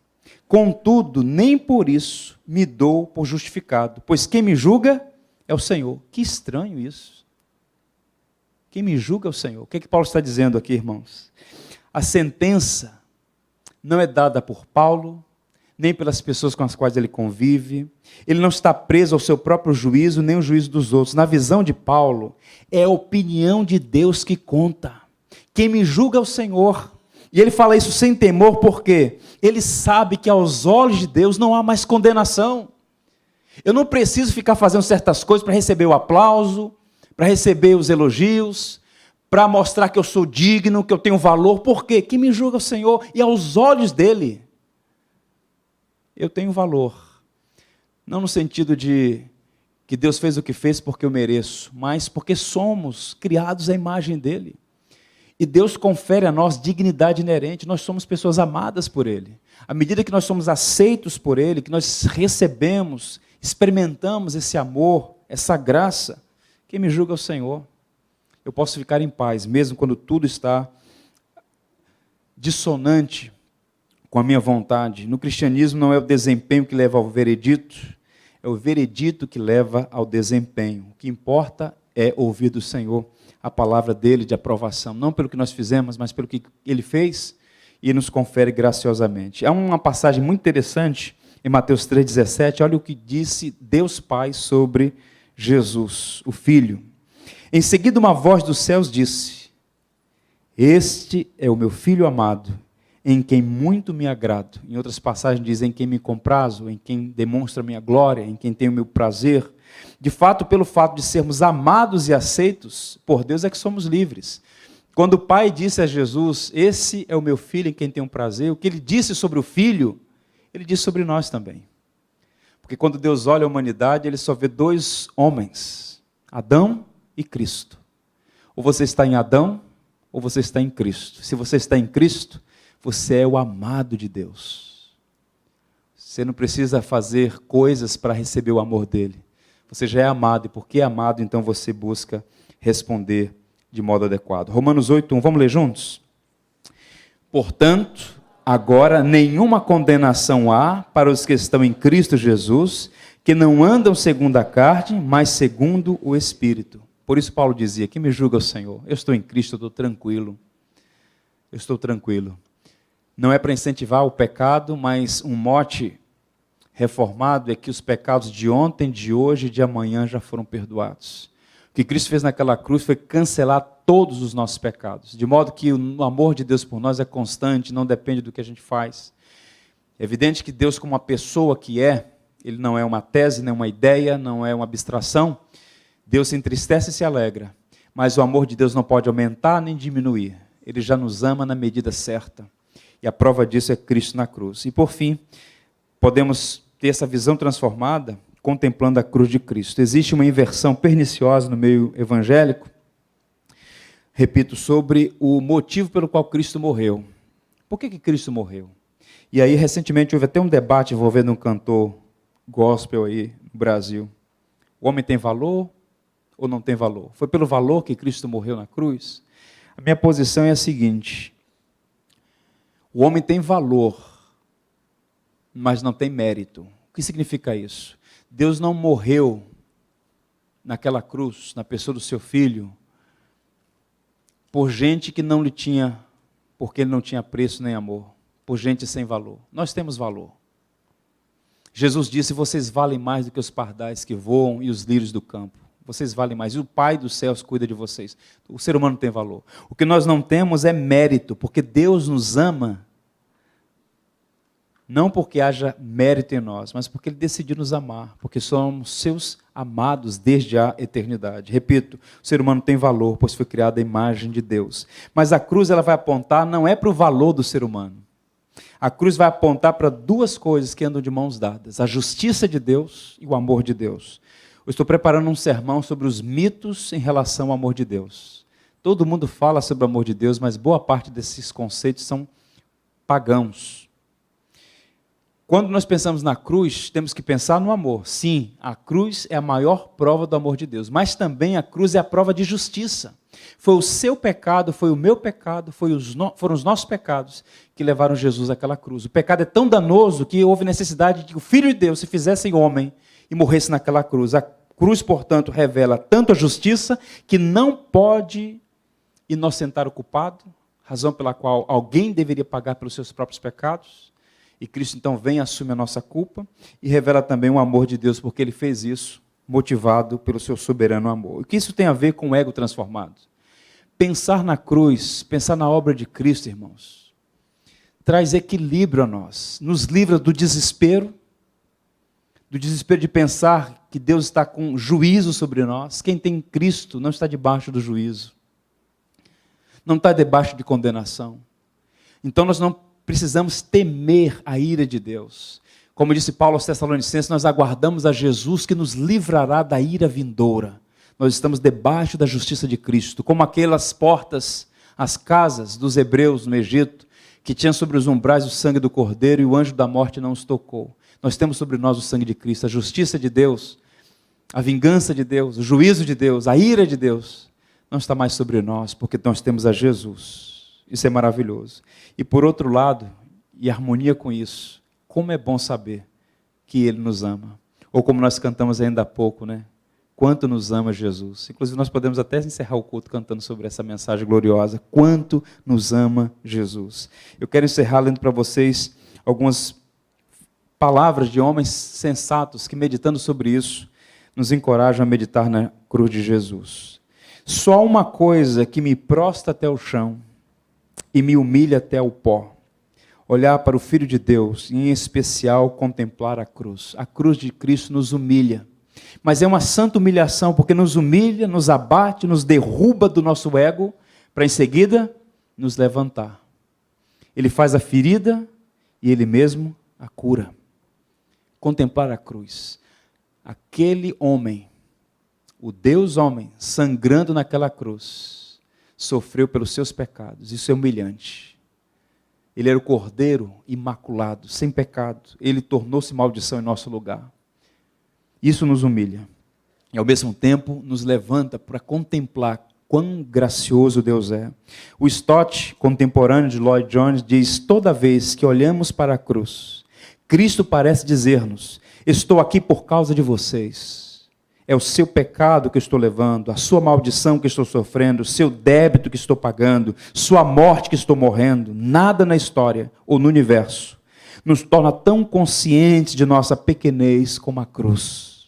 Contudo, nem por isso me dou por justificado, pois quem me julga é o Senhor. Que estranho isso. Quem me julga é o Senhor. O que é que Paulo está dizendo aqui, irmãos? A sentença não é dada por Paulo, nem pelas pessoas com as quais ele convive. Ele não está preso ao seu próprio juízo, nem ao juízo dos outros. Na visão de Paulo, é a opinião de Deus que conta. Quem me julga é o Senhor. E ele fala isso sem temor, porque ele sabe que aos olhos de Deus não há mais condenação. Eu não preciso ficar fazendo certas coisas para receber o aplauso, para receber os elogios, para mostrar que eu sou digno, que eu tenho valor. Por quê? Quem me julga é o Senhor, e aos olhos dele, eu tenho valor. Não no sentido de que Deus fez o que fez porque eu mereço, mas porque somos criados à imagem dele. E Deus confere a nós dignidade inerente, nós somos pessoas amadas por Ele. À medida que nós somos aceitos por Ele, que nós recebemos, experimentamos esse amor, essa graça, quem me julga é o Senhor. Eu posso ficar em paz, mesmo quando tudo está dissonante com a minha vontade. No cristianismo não é o desempenho que leva ao veredito, é o veredito que leva ao desempenho. O que importa é ouvir do Senhor a palavra dele de aprovação, não pelo que nós fizemos, mas pelo que ele fez e nos confere graciosamente. Há uma passagem muito interessante em Mateus 3,17, olha o que disse Deus Pai sobre Jesus, o Filho. Em seguida, uma voz dos céus disse: Este é o meu Filho amado, em quem muito me agrado. Em outras passagens diz: em quem me comprazo, em quem demonstra minha glória, em quem tenho meu prazer. De fato, pelo fato de sermos amados e aceitos por Deus, é que somos livres. Quando o Pai disse a Jesus: Esse é o meu Filho em quem tenho prazer, o que ele disse sobre o Filho, ele disse sobre nós também. Porque quando Deus olha a humanidade, ele só vê dois homens, Adão e Cristo. Ou você está em Adão, ou você está em Cristo. Se você está em Cristo, você é o amado de Deus. Você não precisa fazer coisas para receber o amor dele. Você já é amado, e porque é amado, então você busca responder de modo adequado. Romanos 8:1, vamos ler juntos? Portanto, agora nenhuma condenação há para os que estão em Cristo Jesus, que não andam segundo a carne, mas segundo o Espírito. Por isso Paulo dizia: que me julga o Senhor? Eu estou em Cristo, eu estou tranquilo. Eu estou tranquilo. Não é para incentivar o pecado, mas um mote reformado é que os pecados de ontem, de hoje e de amanhã já foram perdoados. O que Cristo fez naquela cruz foi cancelar todos os nossos pecados, de modo que o amor de Deus por nós é constante, não depende do que a gente faz. É evidente que Deus, como uma pessoa que é, ele não é uma tese, nem uma ideia, não é uma abstração. Deus se entristece e se alegra, mas o amor de Deus não pode aumentar nem diminuir. Ele já nos ama na medida certa, e a prova disso é Cristo na cruz. E por fim, podemos ter essa visão transformada contemplando a cruz de Cristo. Existe uma inversão perniciosa no meio evangélico, repito, sobre o motivo pelo qual Cristo morreu. Por que Cristo morreu? E aí, recentemente, houve até um debate envolvendo um cantor gospel aí no Brasil. O homem tem valor ou não tem valor? Foi pelo valor que Cristo morreu na cruz? A minha posição é a seguinte: o homem tem valor, mas não tem mérito. O que significa isso? Deus não morreu naquela cruz, na pessoa do seu Filho, por gente que não lhe tinha, porque ele não tinha preço nem amor, por gente sem valor. Nós temos valor. Jesus disse: vocês valem mais do que os pardais que voam e os lírios do campo. Vocês valem mais, e o Pai dos céus cuida de vocês. O ser humano tem valor. O que nós não temos é mérito, porque Deus nos ama, não porque haja mérito em nós, mas porque Ele decidiu nos amar, porque somos seus amados desde a eternidade. Repito, o ser humano tem valor, pois foi criado à imagem de Deus. Mas a cruz ela vai apontar, não é para o valor do ser humano. A cruz vai apontar para duas coisas que andam de mãos dadas: a justiça de Deus e o amor de Deus. Eu estou preparando um sermão sobre os mitos em relação ao amor de Deus. Todo mundo fala sobre o amor de Deus, mas boa parte desses conceitos são pagãos. Quando nós pensamos na cruz, temos que pensar no amor. Sim, a cruz é a maior prova do amor de Deus, mas também a cruz é a prova de justiça. Foi o seu pecado, foi o meu pecado, foram os nossos pecados que levaram Jesus àquela cruz. O pecado é tão danoso que houve necessidade de que o Filho de Deus se fizesse homem e morresse naquela cruz. A cruz, portanto, revela tanto a justiça, que não pode inocentar o culpado, razão pela qual alguém deveria pagar pelos seus próprios pecados. E Cristo então vem e assume a nossa culpa, e revela também o amor de Deus, porque Ele fez isso motivado pelo seu soberano amor. O que isso tem a ver com o ego transformado? Pensar na cruz, pensar na obra de Cristo, irmãos, traz equilíbrio a nós, nos livra do desespero de pensar que Deus está com juízo sobre nós. Quem tem Cristo não está debaixo do juízo, não está debaixo de condenação. Então nós não precisamos temer a ira de Deus. Como disse Paulo aos Tessalonicenses, nós aguardamos a Jesus que nos livrará da ira vindoura. Nós estamos debaixo da justiça de Cristo, como aquelas portas, as casas dos hebreus no Egito, que tinham sobre os umbrais o sangue do Cordeiro e o anjo da morte não os tocou. Nós temos sobre nós o sangue de Cristo, a justiça de Deus, a vingança de Deus, o juízo de Deus, a ira de Deus, não está mais sobre nós, porque nós temos a Jesus. Isso é maravilhoso. E por outro lado, e harmonia com isso, como é bom saber que Ele nos ama. Ou como nós cantamos ainda há pouco, né? Quanto nos ama Jesus. Inclusive, nós podemos até encerrar o culto cantando sobre essa mensagem gloriosa. Quanto nos ama Jesus. Eu quero encerrar lendo para vocês algumas palavras de homens sensatos que, meditando sobre isso, nos encorajam a meditar na cruz de Jesus. Só uma coisa que me prostra até o chão e me humilha até o pó. Olhar para o Filho de Deus e, em especial, contemplar a cruz. A cruz de Cristo nos humilha. Mas é uma santa humilhação, porque nos humilha, nos abate, nos derruba do nosso ego, para em seguida nos levantar. Ele faz a ferida e Ele mesmo a cura. Contemplar a cruz. Aquele homem, o Deus homem, sangrando naquela cruz, sofreu pelos seus pecados. Isso é humilhante. Ele era o Cordeiro imaculado, sem pecado. Ele tornou-se maldição em nosso lugar. Isso nos humilha. E ao mesmo tempo nos levanta para contemplar quão gracioso Deus é. O Stott, contemporâneo de Lloyd Jones, diz: toda vez que olhamos para a cruz, Cristo parece dizer-nos: estou aqui por causa de vocês. É o seu pecado que estou levando, a sua maldição que estou sofrendo, o seu débito que estou pagando, sua morte que estou morrendo. Nada na história ou no universo nos torna tão conscientes de nossa pequenez como a cruz.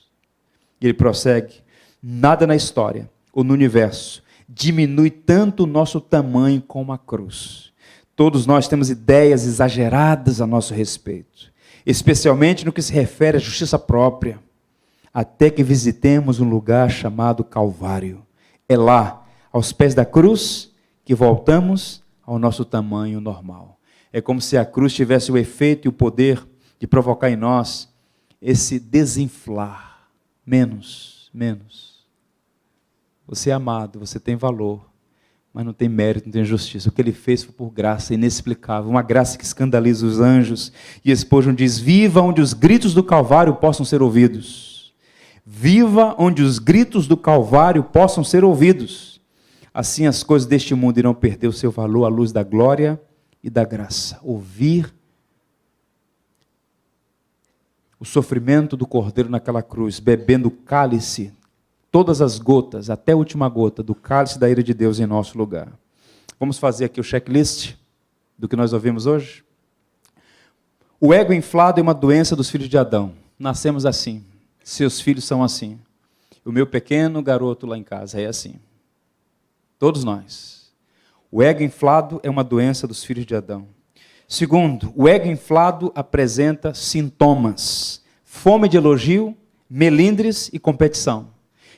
E ele prossegue: nada na história ou no universo diminui tanto o nosso tamanho como a cruz. Todos nós temos ideias exageradas a nosso respeito, especialmente no que se refere à justiça própria, até que visitemos um lugar chamado Calvário. É lá, aos pés da cruz, que voltamos ao nosso tamanho normal. É como se a cruz tivesse o efeito e o poder de provocar em nós esse desinflar. Menos. Você é amado, você tem valor, mas não tem mérito, não tem justiça. O que ele fez foi por graça inexplicável, uma graça que escandaliza os anjos. E Spurgeon diz: viva onde os gritos do Calvário possam ser ouvidos. Viva onde os gritos do Calvário possam ser ouvidos. Assim as coisas deste mundo irão perder o seu valor à luz da glória e da graça. Ouvir o sofrimento do Cordeiro naquela cruz, bebendo o cálice, todas as gotas, até a última gota, do cálice da ira de Deus em nosso lugar. Vamos fazer aqui o checklist do que nós ouvimos hoje? O ego inflado é uma doença dos filhos de Adão. Nascemos assim. Seus filhos são assim. O meu pequeno garoto lá em casa é assim. Todos nós. O ego inflado é uma doença dos filhos de Adão. Segundo, o ego inflado apresenta sintomas: fome de elogio, melindres e competição.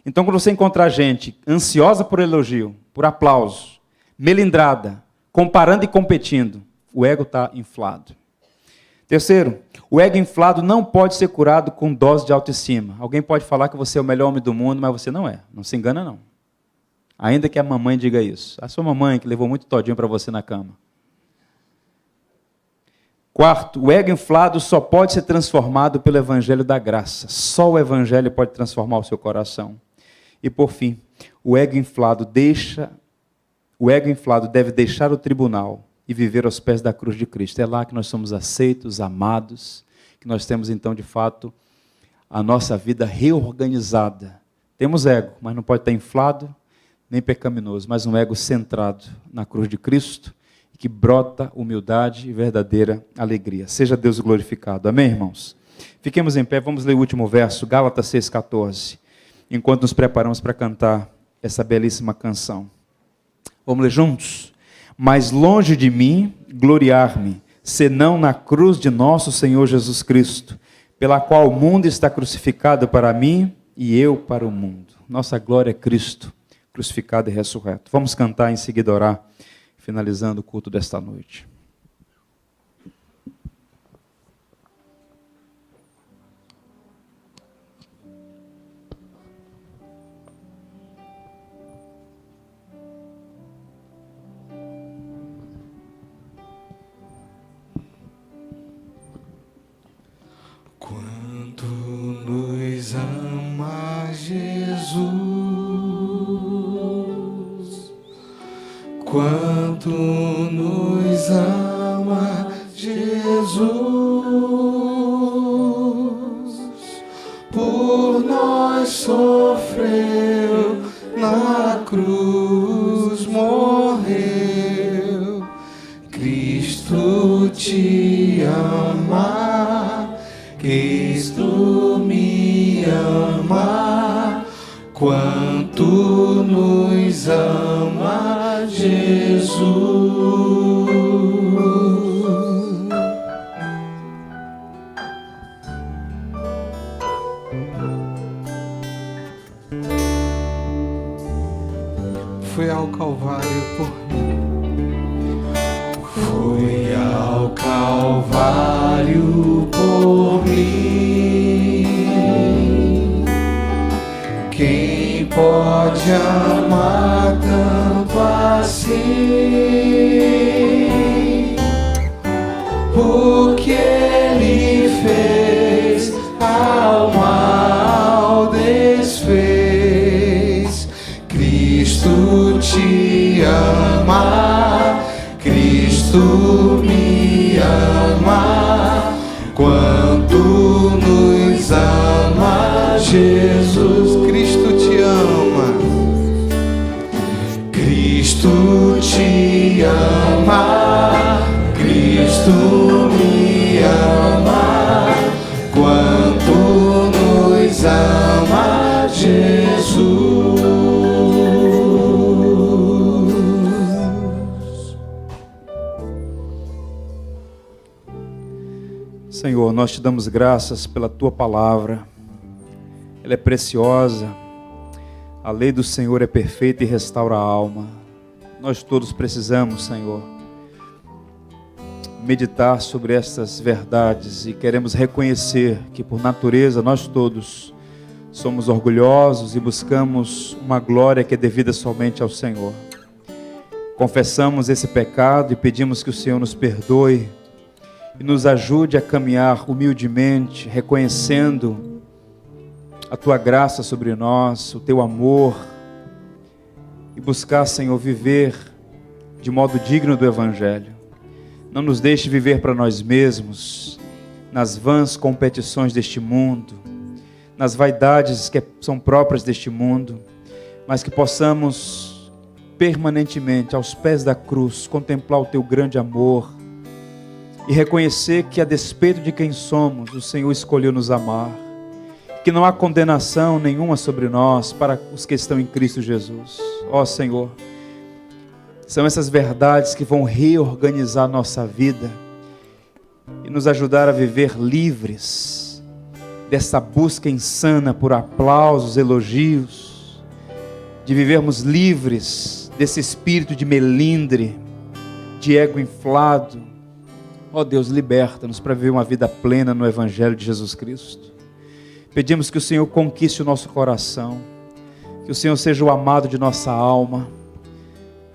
Então, quando você encontrar gente ansiosa por elogio, por aplauso, melindrada, comparando e competindo, o ego está inflado. Terceiro, o ego inflado não pode ser curado com dose de autoestima. Alguém pode falar que você é o melhor homem do mundo, mas você não é. Não se engana, não. Ainda que a mamãe diga isso. A sua mamãe que levou muito todinho para você na cama. Quarto, o ego inflado só pode ser transformado pelo evangelho da graça. Só o evangelho pode transformar o seu coração. E por fim, o ego inflado deve deixar o tribunal e viver aos pés da cruz de Cristo. É lá que nós somos aceitos, amados, que nós temos então de fato a nossa vida reorganizada. Temos ego, mas não pode estar inflado nem pecaminoso, mas um ego centrado na cruz de Cristo, que brota humildade e verdadeira alegria. Seja Deus glorificado. Amém, irmãos? Fiquemos em pé, vamos ler o último verso, Gálatas 6,14, enquanto nos preparamos para cantar essa belíssima canção. Vamos ler juntos? Mas longe de mim gloriar-me, senão na cruz de nosso Senhor Jesus Cristo, pela qual o mundo está crucificado para mim e eu para o mundo. Nossa glória é Cristo, crucificado e ressurreto. Vamos cantar, em seguida orar, finalizando o culto desta noite. Quanto nos ama Jesus, quanto nos ama Jesus, por nós sofreu, na cruz morreu. Cristo te ama, Cristo me ama, quanto nos ama Jesus. Foi ao Calvário por mim. Foi ao Calvário por mim. Quem pode amar tanto assim? Porque Ele fez, ao mal desfez. Cristo te ama, Cristo me ama, quanto nos ama Jesus. Cristo te ama, Cristo te ama, Cristo me ama, quanto nos ama Jesus. Senhor, nós te damos graças pela tua palavra. Ela é preciosa. A lei do Senhor é perfeita e restaura a alma. Nós todos precisamos, Senhor, meditar sobre estas verdades e queremos reconhecer que, por natureza, nós todos somos orgulhosos e buscamos uma glória que é devida somente ao Senhor. Confessamos esse pecado e pedimos que o Senhor nos perdoe e nos ajude a caminhar humildemente, reconhecendo a tua graça sobre nós, o teu amor, e buscar, Senhor, viver de modo digno do Evangelho. Não nos deixe viver para nós mesmos, nas vãs competições deste mundo, nas vaidades que são próprias deste mundo, mas que possamos permanentemente, aos pés da cruz, contemplar o teu grande amor e reconhecer que, a despeito de quem somos, o Senhor escolheu nos amar, que não há condenação nenhuma sobre nós para os que estão em Cristo Jesus. Ó Senhor, são essas verdades que vão reorganizar nossa vida e nos ajudar a viver livres dessa busca insana por aplausos, elogios, de vivermos livres desse espírito de melindre, de ego inflado. Ó Deus, liberta-nos para viver uma vida plena no Evangelho de Jesus Cristo. Pedimos que o Senhor conquiste o nosso coração, que o Senhor seja o amado de nossa alma.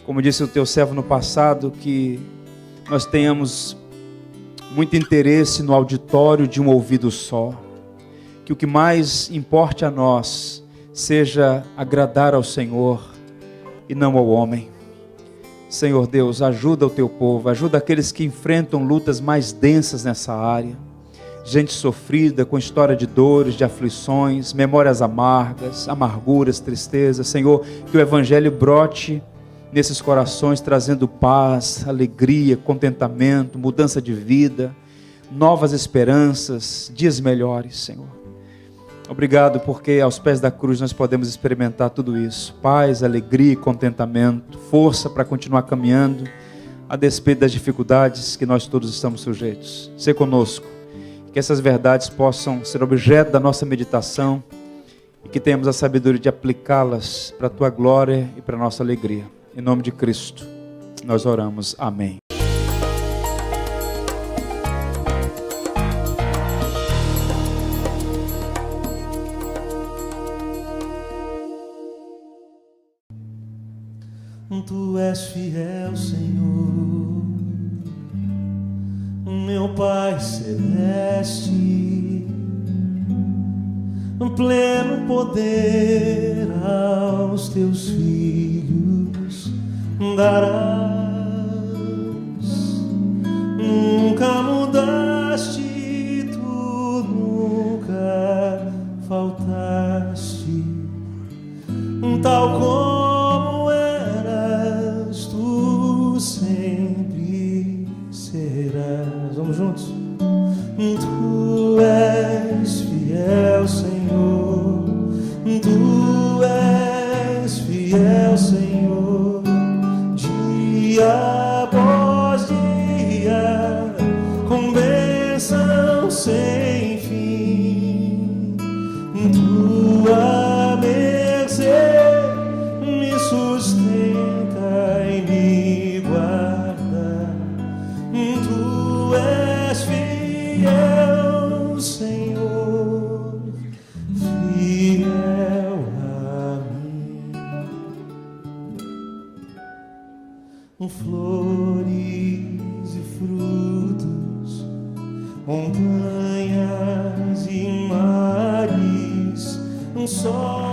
Como disse o teu servo no passado, que nós tenhamos muito interesse no auditório de um ouvido só, que o que mais importe a nós seja agradar ao Senhor e não ao homem. Senhor Deus, ajuda o teu povo, ajuda aqueles que enfrentam lutas mais densas nessa área, gente sofrida, com história de dores, de aflições, memórias amargas, amarguras, tristezas. Senhor, que o Evangelho brote nesses corações, trazendo paz, alegria, contentamento, mudança de vida, novas esperanças, dias melhores, Senhor. Obrigado porque aos pés da cruz nós podemos experimentar tudo isso. Paz, alegria e contentamento, força para continuar caminhando, a despeito das dificuldades que nós todos estamos sujeitos. Sê conosco, que essas verdades possam ser objeto da nossa meditação e que tenhamos a sabedoria de aplicá-las para a tua glória e para a nossa alegria. Em nome de Cristo, nós oramos. Amém. Tu és fiel, Senhor, meu Pai celeste, pleno poder aos teus filhos darás. Nunca mudaste, tu nunca faltaste. Tu és fiel, Senhor. Tu és fiel, Senhor. Dia após dia, com bênção sem fim. Tua mercê me sustenta e me guarda. Tu és fiel, Senhor, fiel a mim. Flores e frutos, montanhas e mares, sol